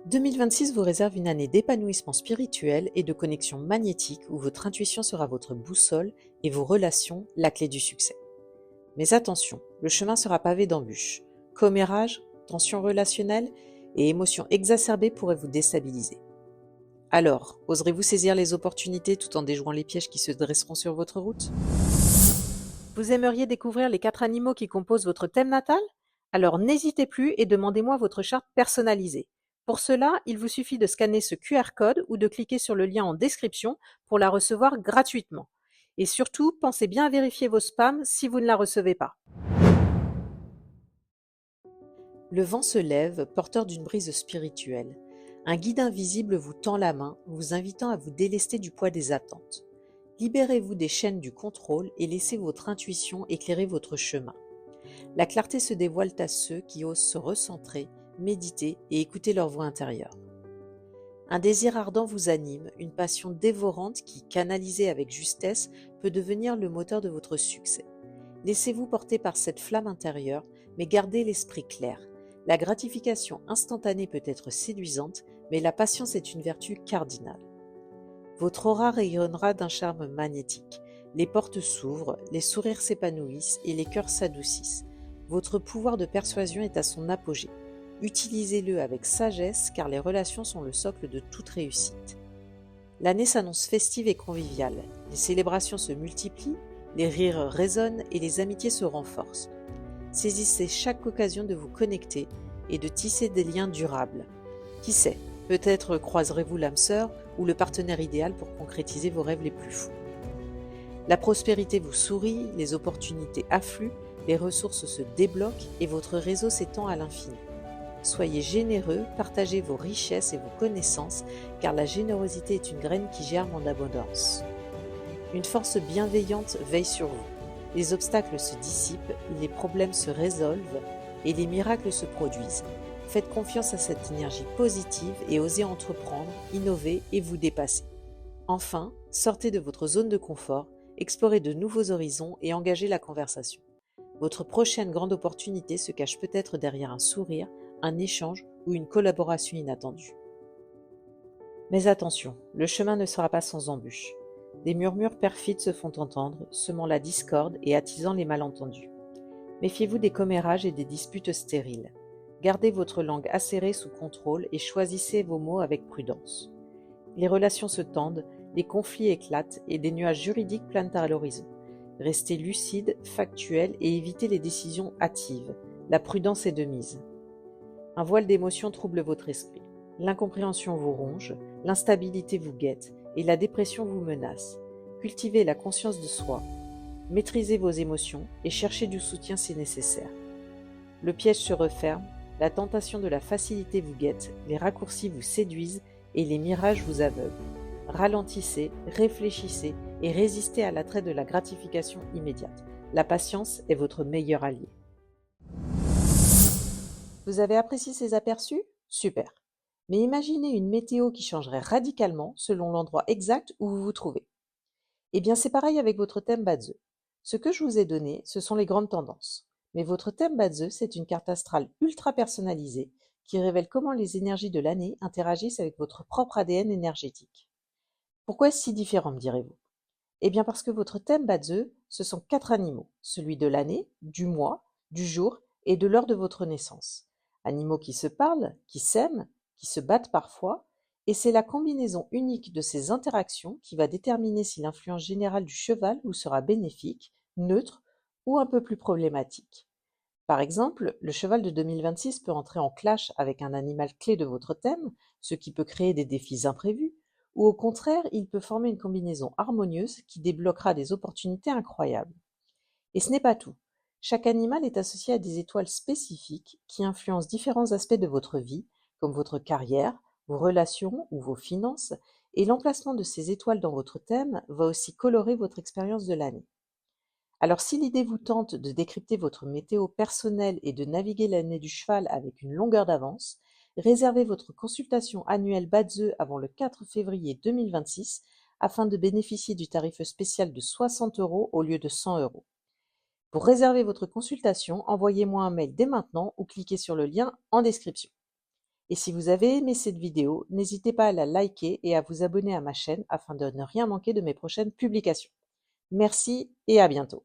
2026 vous réserve une année d'épanouissement spirituel et de connexion magnétique où votre intuition sera votre boussole et vos relations la clé du succès. Mais attention, le chemin sera pavé d'embûches. Commérages, tensions relationnelles et émotions exacerbées pourraient vous déstabiliser. Alors, oserez-vous saisir les opportunités tout en déjouant les pièges qui se dresseront sur votre route? Vous aimeriez découvrir les 4 animaux qui composent votre thème natal? Alors n'hésitez plus et demandez-moi votre charte personnalisée. Pour cela, il vous suffit de scanner ce QR code ou de cliquer sur le lien en description pour la recevoir gratuitement. Et surtout, pensez bien à vérifier vos spams si vous ne la recevez pas. Le vent se lève, porteur d'une brise spirituelle. Un guide invisible vous tend la main, vous invitant à vous délester du poids des attentes. Libérez-vous des chaînes du contrôle et laissez votre intuition éclairer votre chemin. La clarté se dévoile à ceux qui osent se recentrer, méditer et écouter leur voix intérieure. Un désir ardent vous anime, une passion dévorante qui, canalisée avec justesse, peut devenir le moteur de votre succès. Laissez-vous porter par cette flamme intérieure, mais gardez l'esprit clair. La gratification instantanée peut être séduisante, mais la patience est une vertu cardinale. Votre aura rayonnera d'un charme magnétique. Les portes s'ouvrent, les sourires s'épanouissent et les cœurs s'adoucissent. Votre pouvoir de persuasion est à son apogée. Utilisez-le avec sagesse car les relations sont le socle de toute réussite. L'année s'annonce festive et conviviale. Les célébrations se multiplient, les rires résonnent et les amitiés se renforcent. Saisissez chaque occasion de vous connecter et de tisser des liens durables. Qui sait, peut-être croiserez-vous l'âme sœur ou le partenaire idéal pour concrétiser vos rêves les plus fous. La prospérité vous sourit, les opportunités affluent, les ressources se débloquent et votre réseau s'étend à l'infini. Soyez généreux, partagez vos richesses et vos connaissances, car la générosité est une graine qui germe en abondance. Une force bienveillante veille sur vous. Les obstacles se dissipent, les problèmes se résolvent et les miracles se produisent. Faites confiance à cette énergie positive et osez entreprendre, innover et vous dépasser. Enfin, sortez de votre zone de confort, explorez de nouveaux horizons et engagez la conversation. Votre prochaine grande opportunité se cache peut-être derrière un sourire, un échange ou une collaboration inattendue. Mais attention, le chemin ne sera pas sans embûches. Des murmures perfides se font entendre, semant la discorde et attisant les malentendus. Méfiez-vous des commérages et des disputes stériles. Gardez votre langue acérée sous contrôle et choisissez vos mots avec prudence. Les relations se tendent, les conflits éclatent et des nuages juridiques planent à l'horizon. Restez lucide, factuel et évitez les décisions hâtives. La prudence est de mise. Un voile d'émotion trouble votre esprit. L'incompréhension vous ronge, l'instabilité vous guette et la dépression vous menace. Cultivez la conscience de soi, maîtrisez vos émotions et cherchez du soutien si nécessaire. Le piège se referme, la tentation de la facilité vous guette, les raccourcis vous séduisent et les mirages vous aveuglent. Ralentissez, réfléchissez et résistez à l'attrait de la gratification immédiate. La patience est votre meilleur allié. Vous avez apprécié ces aperçus? Super. Mais imaginez une météo qui changerait radicalement selon l'endroit exact où vous vous trouvez. Eh bien, c'est pareil avec votre thème Badze. Ce que je vous ai donné, ce sont les grandes tendances. Mais votre thème Badze, c'est une carte astrale ultra personnalisée qui révèle comment les énergies de l'année interagissent avec votre propre ADN énergétique. Pourquoi est-ce si différent, me direz-vous? Eh bien, parce que votre thème Badze, ce sont 4 animaux, celui de l'année, du mois, du jour et de l'heure de votre naissance. Animaux qui se parlent, qui s'aiment, qui se battent parfois, et c'est la combinaison unique de ces interactions qui va déterminer si l'influence générale du cheval vous sera bénéfique, neutre ou un peu plus problématique. Par exemple, le cheval de 2026 peut entrer en clash avec un animal clé de votre thème, ce qui peut créer des défis imprévus, ou au contraire, il peut former une combinaison harmonieuse qui débloquera des opportunités incroyables. Et ce n'est pas tout. Chaque animal est associé à des étoiles spécifiques qui influencent différents aspects de votre vie, comme votre carrière, vos relations ou vos finances, et l'emplacement de ces étoiles dans votre thème va aussi colorer votre expérience de l'année. Alors si l'idée vous tente de décrypter votre météo personnelle et de naviguer l'année du cheval avec une longueur d'avance, réservez votre consultation annuelle Badze avant le 4 février 2026 afin de bénéficier du tarif spécial de 60 € au lieu de 100 €. Pour réserver votre consultation, envoyez-moi un mail dès maintenant ou cliquez sur le lien en description. Et si vous avez aimé cette vidéo, n'hésitez pas à la liker et à vous abonner à ma chaîne afin de ne rien manquer de mes prochaines publications. Merci et à bientôt.